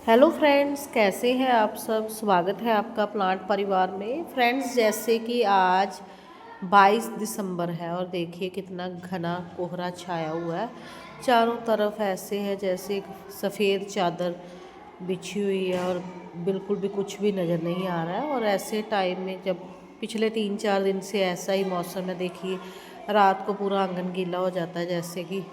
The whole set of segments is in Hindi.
हेलो फ्रेंड्स, कैसे हैं आप सब। स्वागत है आपका प्लांट परिवार में। फ्रेंड्स, जैसे कि आज 22 दिसंबर है और देखिए कितना घना कोहरा छाया हुआ है। चारों तरफ ऐसे है जैसे एक सफ़ेद चादर बिछी हुई है और बिल्कुल भी कुछ भी नज़र नहीं आ रहा है। और ऐसे टाइम में जब पिछले 3-4 दिन से ऐसा ही मौसम है, देखिए रात को पूरा आंगन गीला हो जाता है जैसे कि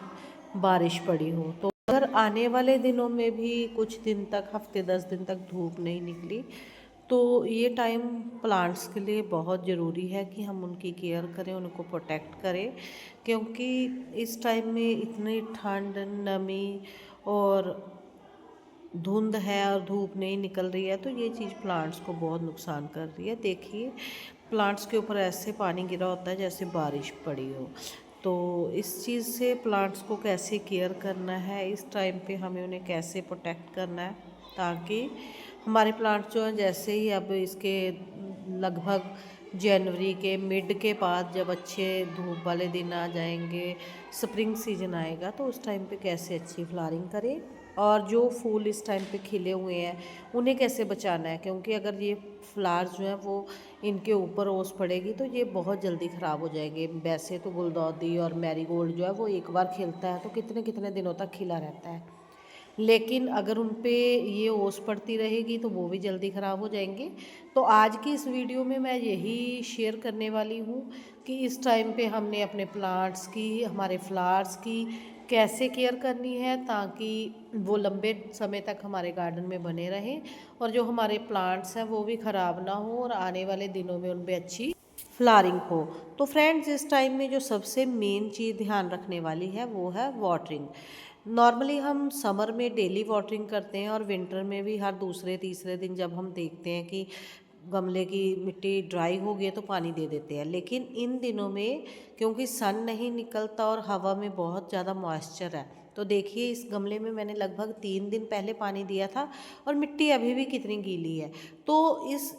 बारिश पड़ी हो। तो अगर आने वाले दिनों में भी कुछ दिन तक, हफ्ते 10 दिन तक धूप नहीं निकली तो ये टाइम प्लांट्स के लिए बहुत ज़रूरी है कि हम उनकी केयर करें, उनको प्रोटेक्ट करें। क्योंकि इस टाइम में इतनी ठंड, नमी और धुंध है और धूप नहीं निकल रही है, तो ये चीज़ प्लांट्स को बहुत नुकसान कर रही है। देखिए प्लांट्स के ऊपर ऐसे पानी गिरा होता है जैसे बारिश पड़ी हो। तो इस चीज़ से प्लांट्स को कैसे केयर करना है, इस टाइम पे हमें उन्हें कैसे प्रोटेक्ट करना है, ताकि हमारे प्लांट्स जो हैं, जैसे ही अब इसके लगभग जनवरी के मिड के बाद जब अच्छे धूप वाले दिन आ जाएंगे, स्प्रिंग सीजन आएगा, तो उस टाइम पे कैसे अच्छी फ्लावरिंग करें और जो फूल इस टाइम पे खिले हुए हैं उन्हें कैसे बचाना है। क्योंकि अगर ये फ्लावर्स जो हैं वो इनके ऊपर ओस पड़ेगी तो ये बहुत जल्दी ख़राब हो जाएंगे। वैसे तो गुलदाउदी और मैरीगोल्ड जो है वो एक बार खिलता है तो कितने कितने दिनों तक खिला रहता है, लेकिन अगर उन पे ये ओस पड़ती रहेगी तो वो भी जल्दी ख़राब हो जाएंगे। तो आज की इस वीडियो में मैं यही शेयर करने वाली हूँ कि इस टाइम पे हमने अपने प्लांट्स की, हमारे फ्लावर्स की कैसे केयर करनी है ताकि वो लंबे समय तक हमारे गार्डन में बने रहें और जो हमारे प्लांट्स हैं वो भी ख़राब ना हो और आने वाले दिनों में उन पर अच्छी फ्लावरिंग हो। तो फ्रेंड्स, इस टाइम में जो सबसे मेन चीज़ ध्यान रखने वाली है वो है वाटरिंग। नॉर्मली हम समर में डेली वाटरिंग करते हैं और विंटर में भी हर दूसरे तीसरे दिन जब हम देखते हैं कि गमले की मिट्टी ड्राई हो गई है तो पानी दे देते हैं। लेकिन इन दिनों में क्योंकि सन नहीं निकलता और हवा में बहुत ज़्यादा मॉइस्चर है, तो देखिए इस गमले में मैंने लगभग 3 दिन पहले पानी दिया था और मिट्टी अभी भी कितनी गीली है। तो इस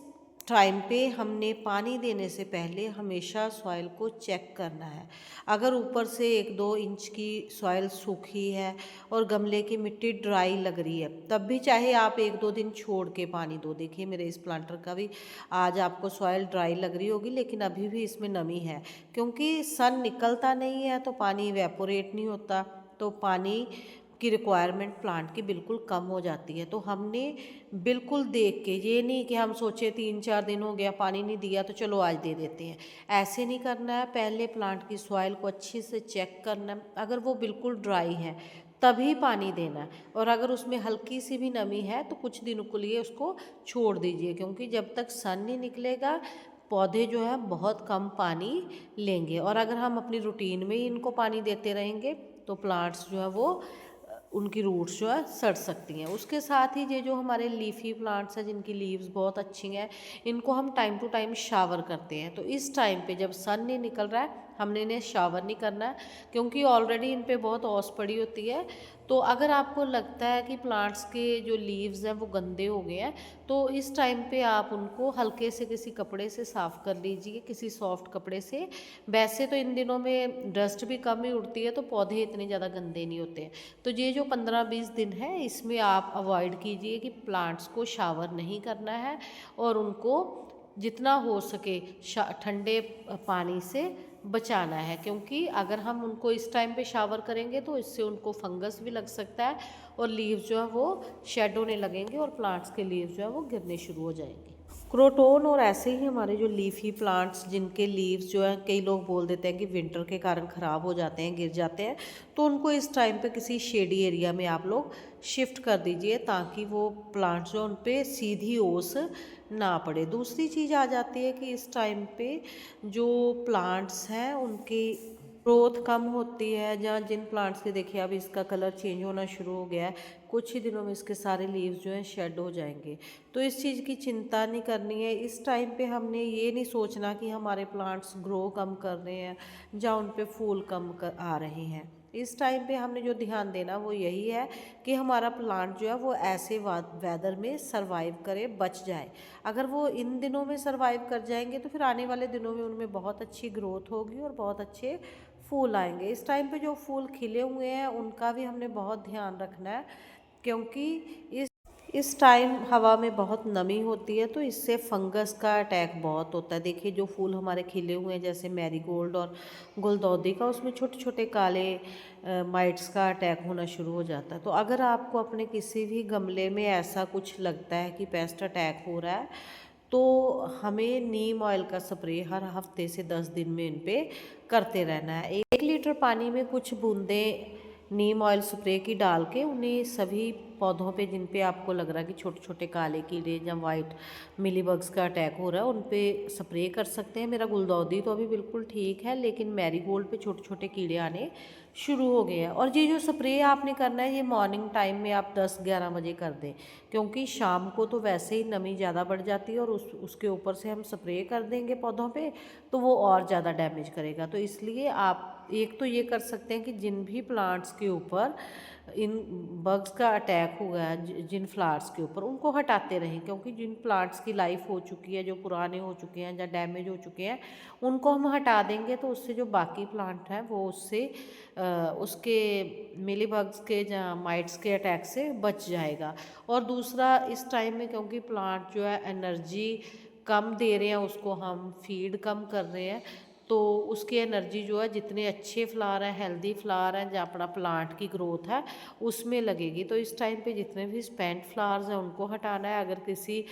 टाइम पे हमने पानी देने से पहले हमेशा सॉइल को चेक करना है। अगर ऊपर से 1-2 इंच की सॉइल सूखी है और गमले की मिट्टी ड्राई लग रही है, तब भी चाहे आप 1-2 दिन छोड़ के पानी दो। देखिए मेरे इस प्लांटर का भी आज आपको सॉइल ड्राई लग रही होगी, लेकिन अभी भी इसमें नमी है। क्योंकि सन निकलता नहीं है तो पानी इवेपोरेट नहीं होता, तो पानी की रिक्वायरमेंट प्लांट की बिल्कुल कम हो जाती है। तो हमने बिल्कुल देख के, ये नहीं कि हम सोचे 3-4 दिन हो गया पानी नहीं दिया तो चलो आज दे देते हैं, ऐसे नहीं करना है। पहले प्लांट की सॉइल को अच्छे से चेक करना है, अगर वो बिल्कुल ड्राई है तभी पानी देना है। और अगर उसमें हल्की सी भी नमी है तो कुछ दिनों के लिए उसको छोड़ दीजिए, क्योंकि जब तक सन नहीं निकलेगा पौधे जो है बहुत कम पानी लेंगे। और अगर हम अपनी रूटीन में ही इनको पानी देते रहेंगे तो प्लांट्स जो है वो उनकी रूट्स जो है सड़ सकती हैं। उसके साथ ही ये जो हमारे लीफी प्लांट्स हैं जिनकी लीव्स बहुत अच्छी हैं, इनको हम टाइम टू टाइम शावर करते हैं। तो इस टाइम पे जब सन नहीं निकल रहा है हमने इन्हें शावर नहीं करना है, क्योंकि ऑलरेडी इन पे बहुत ओस पड़ी होती है। तो अगर आपको लगता है कि प्लांट्स के जो लीव्स हैं वो गंदे हो गए हैं, तो इस टाइम पे आप उनको हल्के से किसी कपड़े से साफ़ कर लीजिए, किसी सॉफ्ट कपड़े से। वैसे तो इन दिनों में डस्ट भी कम ही उड़ती है तो पौधे इतने ज़्यादा गंदे नहीं होते। तो ये जो 15-20 दिन है इसमें आप अवॉइड कीजिए कि प्लांट्स को शावर नहीं करना है और उनको जितना हो सके ठंडे पानी से बचाना है। क्योंकि अगर हम उनको इस टाइम पे शावर करेंगे तो इससे उनको फंगस भी लग सकता है और लीव्स जो है वो शेड होने लगेंगे और प्लांट्स के लीव्स जो है वो गिरने शुरू हो जाएंगे। क्रोटोन और ऐसे ही हमारे जो लीफी प्लांट्स जिनके लीव्स जो हैं, कई लोग बोल देते हैं कि विंटर के कारण ख़राब हो जाते हैं, गिर जाते हैं, तो उनको इस टाइम पे किसी शेडी एरिया में आप लोग शिफ्ट कर दीजिए ताकि वो प्लांट्स जो उन पे सीधी ओस ना पड़े। दूसरी चीज़ आ जाती है कि इस टाइम पे जो प्लांट्स हैं उनकी ग्रोथ कम होती है, जहाँ जिन प्लांट्स के देखिए अब इसका कलर चेंज होना शुरू हो गया है, कुछ ही दिनों में इसके सारे लीव्स जो हैं शेड हो जाएंगे। तो इस चीज़ की चिंता नहीं करनी है। इस टाइम पे हमने ये नहीं सोचना कि हमारे प्लांट्स ग्रो कम कर रहे हैं या उन पे फूल कम आ रहे हैं। इस टाइम पे हमने जो ध्यान देना वो यही है कि हमारा प्लांट जो है वो ऐसे वेदर में सरवाइव करे, बच जाए। अगर वो इन दिनों में सरवाइव कर जाएंगे तो फिर आने वाले दिनों में उनमें बहुत अच्छी ग्रोथ होगी और बहुत अच्छे फूल आएंगे। इस टाइम पे जो फूल खिले हुए हैं उनका भी हमने बहुत ध्यान रखना है, क्योंकि इस टाइम हवा में बहुत नमी होती है तो इससे फंगस का अटैक बहुत होता है। देखिए जो फूल हमारे खिले हुए हैं जैसे मैरीगोल्ड और गुलदाउदी का, उसमें छोटे छोटे काले माइट्स का अटैक होना शुरू हो जाता है। तो अगर आपको अपने किसी भी गमले में ऐसा कुछ लगता है कि पेस्ट अटैक हो रहा है तो हमें नीम ऑयल का स्प्रे हर हफ्ते से 10 दिन में इन पे करते रहना है। 1 लीटर पानी में कुछ बूंदें नीम ऑयल स्प्रे की डाल के उन्हें सभी पौधों पे जिन पे आपको लग रहा है कि छोटे छोटे काले कीड़े या वाइट मिलीबग्स का अटैक हो रहा है उन पे स्प्रे कर सकते हैं। मेरा गुलदाउदी तो अभी बिल्कुल ठीक है, लेकिन मैरीगोल्ड पे छोटे छोटे कीड़े आने शुरू हो गए हैं। और ये जो स्प्रे आपने करना है ये मॉर्निंग टाइम में आप 10-11 बजे कर दें, क्योंकि शाम को तो वैसे ही नमी ज़्यादा बढ़ जाती है और उसके ऊपर से हम स्प्रे कर देंगे पौधों पे तो वो और ज़्यादा डैमेज करेगा। तो इसलिए आप एक तो ये कर सकते हैं कि जिन भी प्लांट्स के ऊपर इन बग्स का अटैक हुआ है, जिन फ्लावर्स के ऊपर, उनको हटाते रहें, क्योंकि जिन प्लांट्स की लाइफ हो चुकी है, जो पुराने हो चुके हैं या डैमेज हो चुके हैं, उनको हम हटा देंगे तो उससे जो बाकी प्लांट हैं वो उससे उसके मिली बग्स के या माइट्स के अटैक से बच जाएगा। और दूसरा इस टाइम में क्योंकि प्लांट जो है एनर्जी कम दे रहे हैं, उसको हम फीड कम कर रहे हैं, तो उसकी एनर्जी जो है जितने अच्छे फ्लावर हैं, हेल्दी फ्लावर हैं, जो अपना प्लांट की ग्रोथ है उसमें लगेगी। तो इस टाइम पे जितने भी स्पेंट फ्लावर्स हैं उनको हटाना है। अगर किसी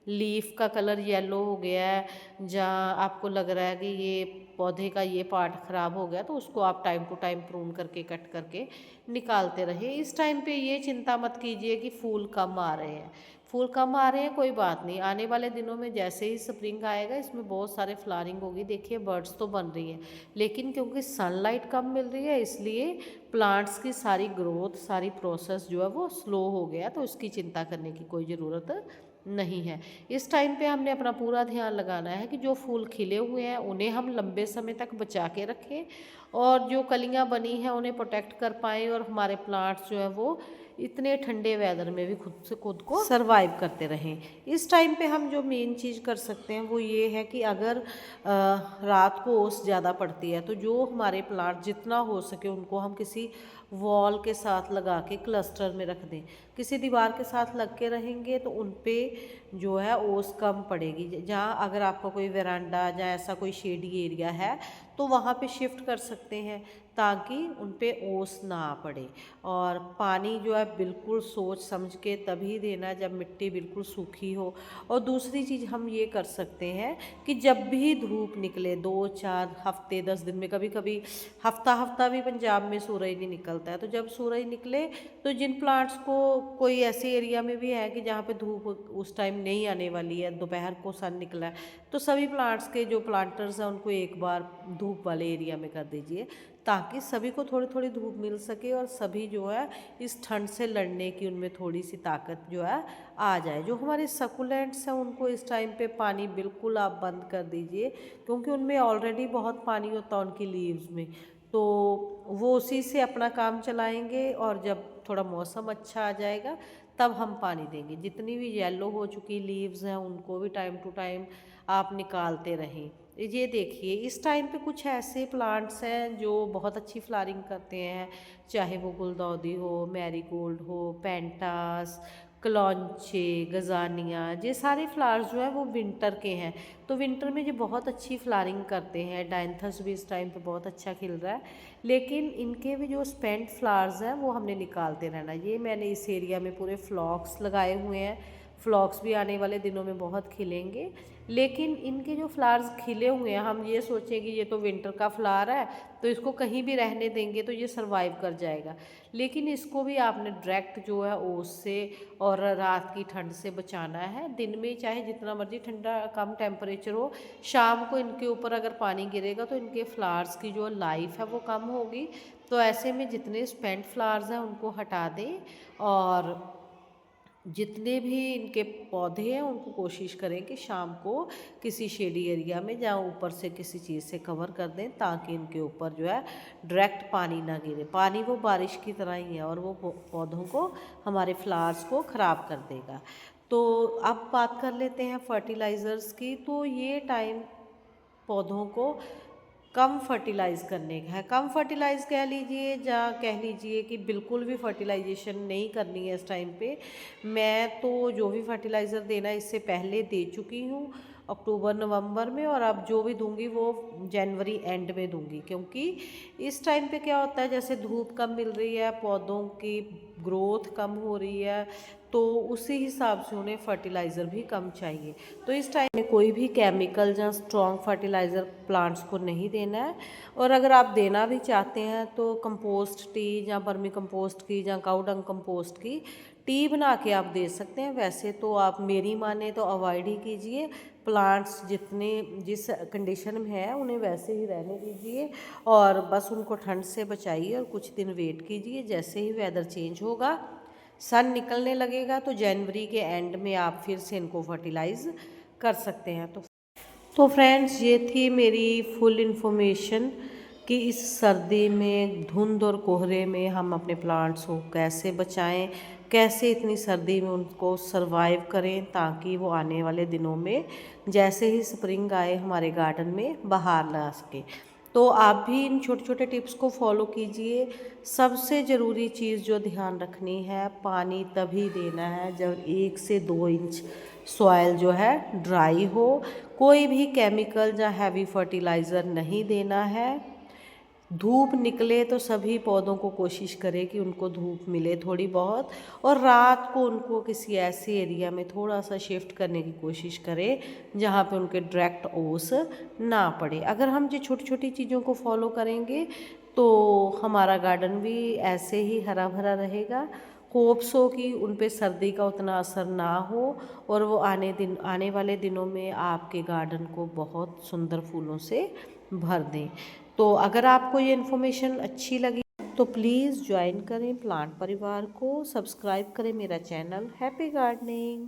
लीफ का कलर येलो हो गया है या आपको लग रहा है कि ये पौधे का ये पार्ट ख़राब हो गया तो उसको आप टाइम टू टाइम प्रून करके कट करके निकालते रहें। इस टाइम पे ये चिंता मत कीजिए कि फूल कम आ रहे हैं। फूल कम आ रहे हैं कोई बात नहीं, आने वाले दिनों में जैसे ही स्प्रिंग आएगा इसमें बहुत सारे फ्लावरिंग होगी। देखिए बर्ड्स तो बन रही हैं, लेकिन क्योंकि सनलाइट कम मिल रही है इसलिए प्लांट्स की सारी ग्रोथ, सारी प्रोसेस जो है वो स्लो हो गया। तो इसकी चिंता करने की कोई ज़रूरत नहीं है। इस टाइम पे हमने अपना पूरा ध्यान लगाना है कि जो फूल खिले हुए हैं उन्हें हम लंबे समय तक बचा के रखें और जो कलियां बनी हैं उन्हें प्रोटेक्ट कर पाएँ और हमारे प्लांट्स जो है वो इतने ठंडे वेदर में भी खुद से खुद को सरवाइव करते रहें। इस टाइम पे हम जो मेन चीज़ कर सकते हैं वो ये है कि अगर रात को ओस ज़्यादा पड़ती है तो जो हमारे प्लांट जितना हो सके उनको हम किसी वॉल के साथ लगा के क्लस्टर में रख दें। किसी दीवार के साथ लग के रहेंगे तो उन पे जो है ओस कम पड़ेगी। जहाँ अगर आपका कोई वरांडा या ऐसा कोई शेडी एरिया है तो वहाँ पे शिफ्ट कर सकते हैं ताकि उन पे ओस ना पड़े। और पानी जो है बिल्कुल सोच समझ के तभी देना जब मिट्टी बिल्कुल सूखी हो। और दूसरी चीज़ हम ये कर सकते हैं कि जब भी धूप निकले 2-4 हफ्ते 10 दिन में, कभी कभी हफ्ता हफ्ता भी पंजाब में सूरज नहीं निकलता है, तो जब सूरज निकले तो जिन प्लांट्स को कोई ऐसे एरिया में भी है कि जहाँ पे धूप उस टाइम नहीं आने वाली है, दोपहर को सन निकला है, तो सभी प्लांट्स के जो प्लांटर्स हैं उनको एक बार धूप वाले एरिया में कर दीजिए ताकि सभी को थोड़ी थोड़ी धूप मिल सके और सभी जो है इस ठंड से लड़ने की उनमें थोड़ी सी ताकत जो है आ जाए। जो हमारे सकुलेंट्स हैं उनको इस टाइम पे पानी बिल्कुल आप बंद कर दीजिए, क्योंकि उनमें ऑलरेडी बहुत पानी होता है उनकी लीव्स में, तो वो उसी से अपना काम चलाएंगे और जब थोड़ा मौसम अच्छा आ जाएगा तब हम पानी देंगे। जितनी भी येलो हो चुकी लीव्स हैं उनको भी टाइम टू टाइम आप निकालते रहें। ये देखिए इस टाइम पे कुछ ऐसे प्लांट्स हैं जो बहुत अच्छी फ्लावरिंग करते हैं, चाहे वो गुलदाउदी हो, मैरीगोल्ड हो, पेंटास, क्लॉन्चे, गजानिया, ये सारे फ्लावर्स जो है वो विंटर के हैं। तो विंटर में ये बहुत अच्छी फ्लावरिंग करते हैं। डायंथस भी इस टाइम पे बहुत अच्छा खिल रहा है, लेकिन इनके भी जो स्पेंट फ्लावर्स हैं वो हमने निकालते रहना। ये मैंने इस एरिया में पूरे फ्लॉक्स लगाए हुए हैं, फ्लॉक्स भी आने वाले दिनों में बहुत खिलेंगे। लेकिन इनके जो फ्लावर्स खिले हुए हैं हम ये सोचें कि ये तो विंटर का फ्लावर है तो इसको कहीं भी रहने देंगे तो ये सरवाइव कर जाएगा, लेकिन इसको भी आपने डायरेक्ट जो है ओस से और रात की ठंड से बचाना है। दिन में चाहे जितना मर्जी ठंडा कम टेम्परेचर हो, शाम को इनके ऊपर अगर पानी गिरेगा तो इनके फ्लावर्स की जो लाइफ है वो कम होगी। तो ऐसे में जितने स्पेंट फ्लावर्स हैं उनको हटा दें और जितने भी इनके पौधे हैं उनको कोशिश करें कि शाम को किसी शेडी एरिया में जहाँ ऊपर से किसी चीज़ से कवर कर दें ताकि इनके ऊपर जो है डायरेक्ट पानी ना गिरे। पानी वो बारिश की तरह ही है और वो पौधों को, हमारे फ्लावर्स को ख़राब कर देगा। तो अब बात कर लेते हैं फर्टिलाइज़र्स की। तो ये टाइम पौधों को कम फर्टिलाइज़ करने का है। कम फर्टिलाइज़ कह लीजिए या कह लीजिए कि बिल्कुल भी फर्टिलाइजेशन नहीं करनी है इस टाइम पे। मैं तो जो भी फर्टिलाइज़र देना है इससे पहले दे चुकी हूँ अक्टूबर नवंबर में, और अब जो भी दूंगी वो जनवरी एंड में दूंगी, क्योंकि इस टाइम पे क्या होता है, जैसे धूप कम मिल रही है, पौधों की ग्रोथ कम हो रही है, तो उसी हिसाब से उन्हें फर्टिलाइज़र भी कम चाहिए। तो इस टाइम में कोई भी केमिकल या स्ट्रॉन्ग फर्टिलाइज़र प्लांट्स को नहीं देना है। और अगर आप देना भी चाहते हैं तो कंपोस्ट टी या वर्मी कंपोस्ट की या काऊ डंग कंपोस्ट की टी बना के आप दे सकते हैं। वैसे तो आप मेरी माने तो अवॉइड ही कीजिए। प्लांट्स जितने जिस कंडीशन में है उन्हें वैसे ही रहने दीजिए, और बस उनको ठंड से बचाइए और कुछ दिन वेट कीजिए। जैसे ही वेदर चेंज होगा, सन निकलने लगेगा, तो जनवरी के एंड में आप फिर से इनको फर्टिलाइज़ कर सकते हैं। तो फ्रेंड्स, ये थी मेरी फुल इन्फॉर्मेशन कि इस सर्दी में धुंध और कोहरे में हम अपने प्लांट्स को कैसे बचाएं, कैसे इतनी सर्दी में उनको सरवाइव करें, ताकि वो आने वाले दिनों में जैसे ही स्प्रिंग आए हमारे गार्डन में बाहर ला सके। तो आप भी इन छोटे छोटे टिप्स को फॉलो कीजिए। सबसे ज़रूरी चीज़ जो ध्यान रखनी है, पानी तभी देना है जब 1 से 2 इंच सॉइल जो है ड्राई हो। कोई भी केमिकल या हैवी फर्टिलाइज़र नहीं देना है। धूप निकले तो सभी पौधों को कोशिश करें कि उनको धूप मिले थोड़ी बहुत, और रात को उनको किसी ऐसे एरिया में थोड़ा सा शिफ्ट करने की कोशिश करें जहाँ पे उनके डायरेक्ट ओस ना पड़े। अगर हम ये छोटी छोटी चीज़ों को फॉलो करेंगे तो हमारा गार्डन भी ऐसे ही हरा भरा रहेगा। होप्स हो कि उन पे सर्दी का उतना असर ना हो, और वो आने वाले दिनों में आपके गार्डन को बहुत सुंदर फूलों से भर दें। तो अगर आपको ये इन्फॉर्मेशन अच्छी लगी तो प्लीज़ ज्वाइन करें प्लांट परिवार को, सब्सक्राइब करें मेरा चैनल। Happy gardening.